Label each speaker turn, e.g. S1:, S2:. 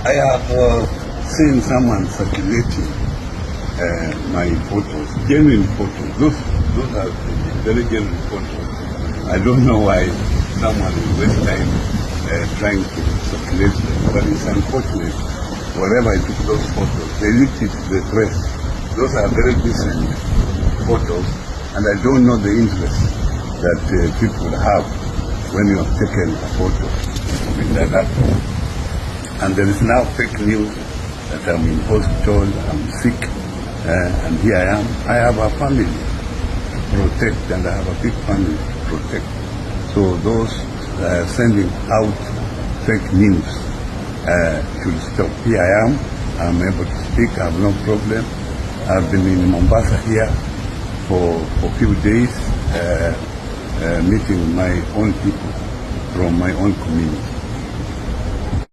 S1: I have seen someone circulating my photos, genuine photos. Those are very genuine photos. I don't know why someone will waste time trying to circulate them, but it's unfortunate. Wherever I took those photos, they leaked it to the press. Those are very decent photos, and I don't know the interest that people have when you have taken a photo with that laptop. And there is now fake news that I'm in hospital, I'm sick, and here I am. I have a family to protect, and I have a big family to protect. So those sending out fake news should stop. Here I am. I'm able to speak. I have no problem. I've been in Mombasa here for a few days, meeting my own people from my own community.